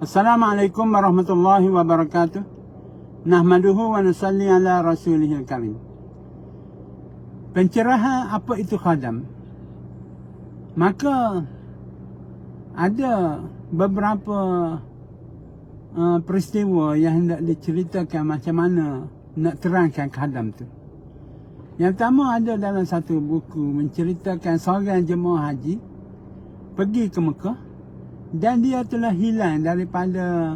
Assalamualaikum warahmatullahi wabarakatuh. Nahmaduhu wa nusalli ala rasulihil karim. Pencerahan apa itu khadam? Maka ada beberapa peristiwa yang hendak diceritakan macam mana nak terangkan khadam tu. Yang pertama ada dalam satu buku menceritakan seorang jemaah haji pergi ke Mekah dan dia telah hilang daripada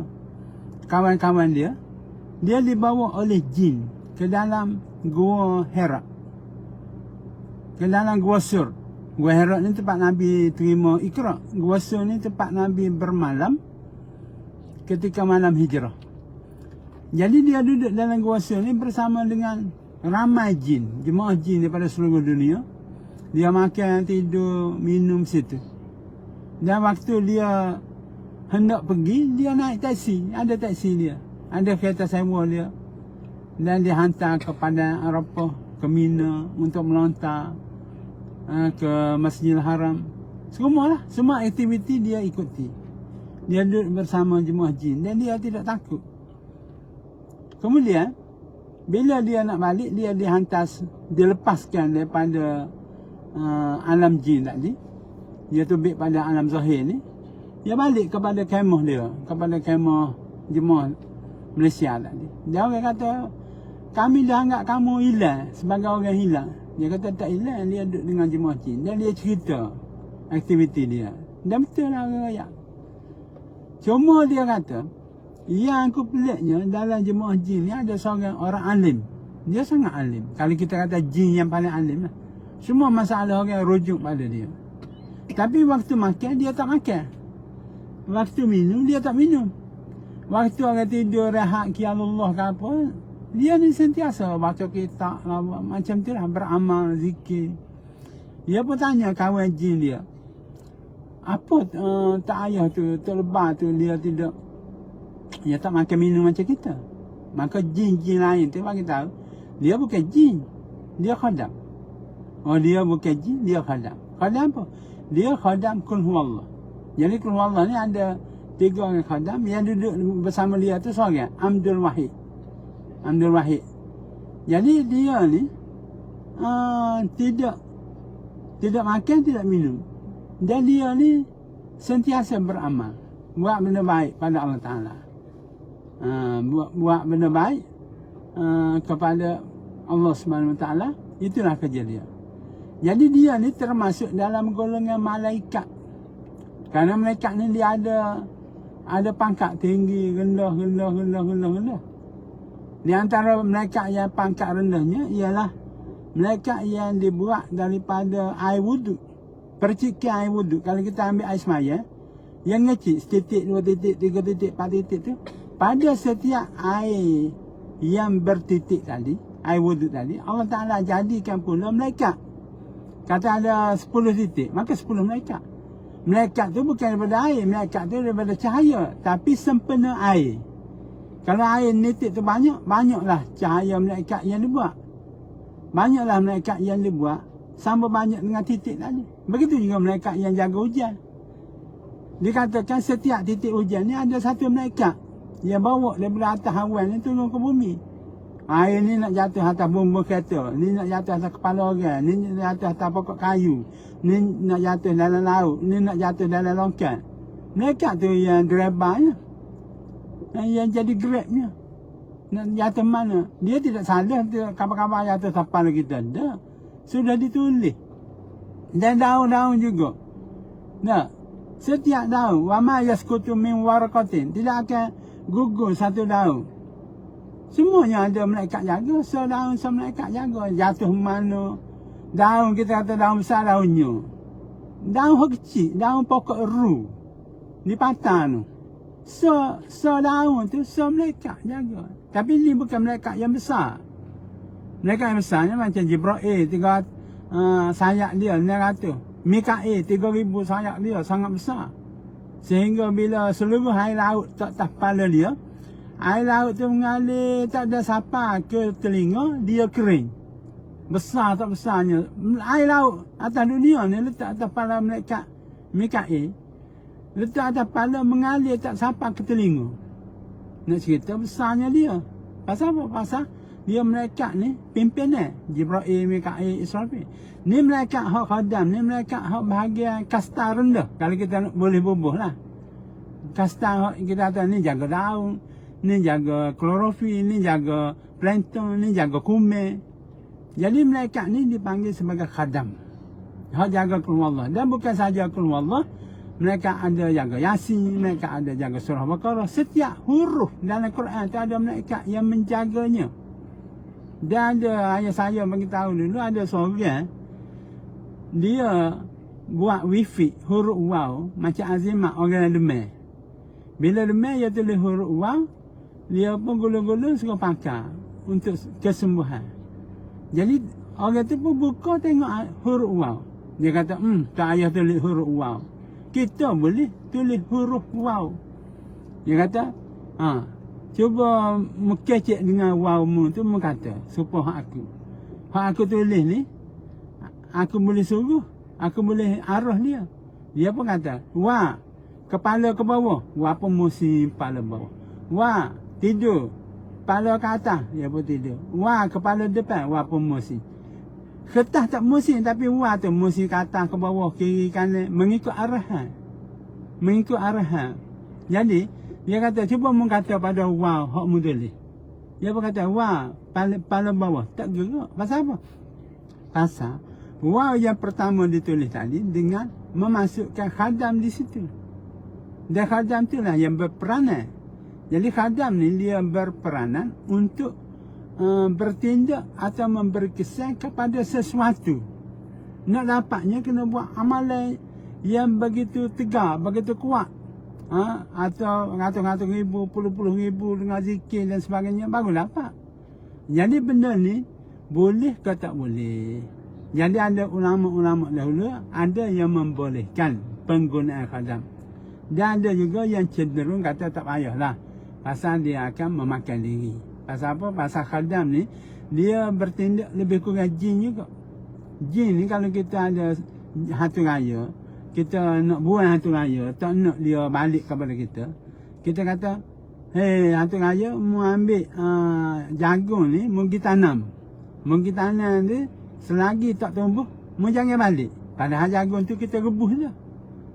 kawan-kawan dia. Dia dibawa oleh jin ke dalam gua Hira, ke dalam gua Sur. Gua Hira ni tempat Nabi terima Iqra. Gua Sur ni tempat Nabi bermalam ketika malam hijrah. Jadi dia duduk dalam gua Sur ni bersama dengan ramai jin, jemaah jin daripada seluruh dunia. Dia makan, tidur, minum situ. Dan waktu dia hendak pergi, dia naik taksi. Ada taksi dia, ada kereta sewa dia. Dan dia hantar ke Padang Arafah, ke Mina untuk melontar ke Masjidil Haram. Semua aktiviti dia ikuti. Dia duduk bersama jemaah jin dan dia tidak takut. Kemudian bila dia nak balik, dia dilepaskan daripada alam jin tadi. Dia tubik pada alam zahir ni. Dia balik kepada kemah dia, kepada kemah jemaah Malaysia tadi. Dia orang kata, kami dah anggap kamu hilang sebagai orang hilang. Dia kata tak hilang, dia duduk dengan jemaah jin. Dan dia cerita aktiviti dia. Dan betul lah orang rakyat. Cuma dia kata, yang aku peliknya dalam jemaah jin ni ada seorang orang alim. Dia sangat alim. Kalau kita kata jin yang paling alim lah. Semua masalah orang rujuk pada dia. Tapi waktu makan, dia tak makan. Waktu minum, dia tak minum. Waktu orang tidur, rehat, qiyamullah ke apa, dia ni sentiasa baca kitab, macam tu lah, beramal, zikir. Dia pun tanya kawan jin dia, apa tak ayah tu, terlebar tu, dia tidak, dia tak makan minum macam kita. Maka jin-jin lain tu bagi tahu, dia bukan jin, dia khadam. Oh, dia bukan jin, dia khadam. Khadam apa? Dia khadam kul huwallah. Jadi kul huwallah ni ada 3 orang khadam yang duduk bersama dia tu seorang, Abdul Wahid. Abdul Wahid. Jadi dia ni tidak makan, tidak minum. Dan dia ni sentiasa beramal, buat benda baik pada Allah Ta'ala. Buat benda baik kepada Allah Subhanahu Wa Ta'ala. Itulah kerja dia. Jadi dia ni termasuk dalam golongan malaikat. Kerana malaikat ni dia ada pangkat tinggi, rendah. Di antara malaikat yang pangkat rendahnya ialah malaikat yang dibuat daripada air wuduk. Percikan air wuduk. Kalau kita ambil air semaya, yang ngecik setitik, 2 titik, 3 titik, 4 titik tu, pada setiap air yang bertitik tadi, air wuduk tadi, Allah Ta'ala jadikan pula malaikat. Kata ada 10 titik, maka 10 malaikat. Malaikat tu bukan daripada air, malaikat tu daripada cahaya, tapi sempena air. Kalau air nitik tu banyaklah cahaya malaikat yang dibuat. Banyaklah malaikat yang dibuat, sama banyak dengan titik tadi. Begitu juga malaikat yang jaga hujan. Dikatakan setiap titik hujan ni ada satu malaikat yang bawa daripada atas awan ni turun ke bumi. Air ni nak jatuh atas bumbu kereta, ni nak jatuh atas kepala orang, ni nak jatuh atas pokok kayu, ni nak jatuh dalam laut, ni nak jatuh dalam longkang. Mereka tu yang drivernya, yang jadi grabnya. Nak jatuh mana? Dia tidak sadar kabar-kabar jatuh kepala kita. Dah, sudah ditulis. Dan daun-daun juga. Nah, setiap daun, wa ma yasqutu min waraqatin, tidak akan gugur satu daun. Semuanya ada malaikat jaga, sedaun malaikat jaga. Jatuh mana? Daun, kita kata daun besar, daunnya. Daun kecil, daun pokok ru. Di patah tu. Daun tu, malaikat jaga. Tapi ni bukan malaikat yang besar. Malaikat yang besarnya macam Jibril, 3 sayap dia, 900. Mikail, 3,000 sayap dia, sangat besar. Sehingga bila seluruh air laut tak atas kepala dia, air laut tu mengalir, tak ada siapa ke telinga, dia kering. Besar tak besarnya. Air laut atas dunia ni letak atas kepala malaikat Mikail. Letak atas kepala mengalir tak sampai ke telinga. Nak cerita besarnya dia. Pasal apa? Pasal dia malaikat ni pimpinan Jibril, Mikail, Israfil. Ni malaikat hak khadam, ni malaikat hak bahagian kasta rendah. Kalau kita boleh bubuh lah. Kasta hak kita kata ni jaga daun, ni jaga klorofil, ni jaga plankton, ni jaga kumen. Jadi malaikat ni dipanggil sebagai khadam. Hak jaga keluar Allah. Dan bukan saja keluar Allah, mereka ada jaga Yasin, mereka ada jaga surah Baqarah. Setiap huruf dalam Quran tu ada malaikat yang menjaganya. Dan ada ayah saya bagi tahu dulu, ada seorang dia buat wifi huruf waw macam azimat orang demam. Bila demam dia tulis huruf waw, dia pun gulung-gulung suka pakai untuk kesembuhan. Jadi orang tu pun buka tengok huruf waw. Dia kata, tak ayah tulis huruf waw. Kita boleh tulis huruf waw. Dia kata, cuba mengkecek dengan wawmu tu, kata, supaya hak aku tulis ni, aku boleh suruh, aku boleh arah dia. Dia pun kata, wa, kepala ke bawah, wa pun mesti kepala bawah. Wa, tidur, kepala ke atas, dia pun tidur. Wa, kepala depan, wa pun mesti. Kertas tak mesti, tapi wa tu mesti ke atas, ke bawah, kiri, kanan, mengikut arahan. Mengikut arahan. Jadi, dia kata, cuba mengata pada wa, hak mu tulis. Dia pun kata, wa, kepala bawah, tak gerak. Pasal apa? Pasal, wa yang pertama ditulis tadi dengan memasukkan khadam di situ. Dan khadam itulah yang berperanan. Jadi khadam ni dia berperanan untuk bertindak atau memberi kesan kepada sesuatu. Nak dapatnya kena buat amalan yang begitu tegar, begitu kuat. Atau ratus-ratus ribu, puluh-puluh ribu dengan zikir dan sebagainya, baru dapat. Jadi benda ni boleh ke tak boleh? Jadi ada ulama-ulama dahulu ada yang membolehkan penggunaan khadam. Dan ada juga yang cenderung kata tak payahlah. Pasal dia akan memakan diri. Pasal apa? Pasal khadam ni dia bertindak lebih kurang jin juga. Jin ni kalau kita ada hantu raya, kita nak buang hantu raya, tak nak dia balik kepada kita, kita kata, hey hantu raya, mu ambil jagung ni, mu pergi tanam. Mu pergi tanam ni, selagi tak tumbuh, mu jangan balik. Padahal jagung tu kita rebus je.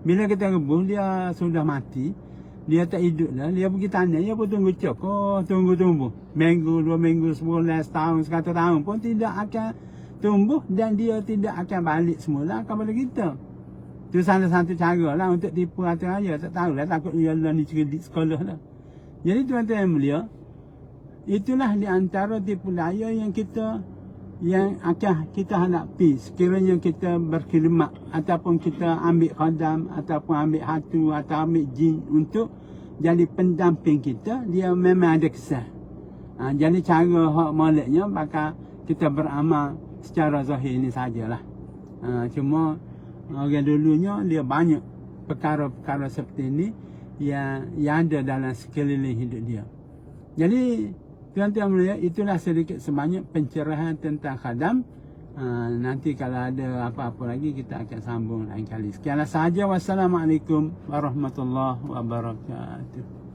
Bila kita rebus, dia sudah mati. Dia tak hidup dah, dia pergi tanam, dia pun tunggu cokok, tunggu tumbuh. Minggu, 2 minggu, sebulan, setahun, 100 tahun pun tidak akan tumbuh dan dia tidak akan balik semula kepada kita. Itu salah satu cara lah untuk tipu hati raya. Tak tahulah, takut dia lah ni cerdik sekolah lah. Jadi tuan-tuan yang mulia, itulah di antara tipu daya yang akan kita hadapi sekiranya kita berkhidmat ataupun kita ambil khadam ataupun ambil hantu atau ambil jin untuk jadi pendamping kita. Dia memang ada kesan. Jadi cara hak maliknya bakal kita beramal secara zahir ni sajalah. Cuma orang dulunya dia banyak perkara-perkara seperti ini yang ada dalam sekeliling hidup dia. Jadi tuan-tuan melihat, itulah sedikit sebanyak pencerahan tentang khadam. Nanti kalau ada apa-apa lagi kita akan sambung lain kali. Sekianlah sahaja. Wassalamualaikum warahmatullahi wabarakatuh.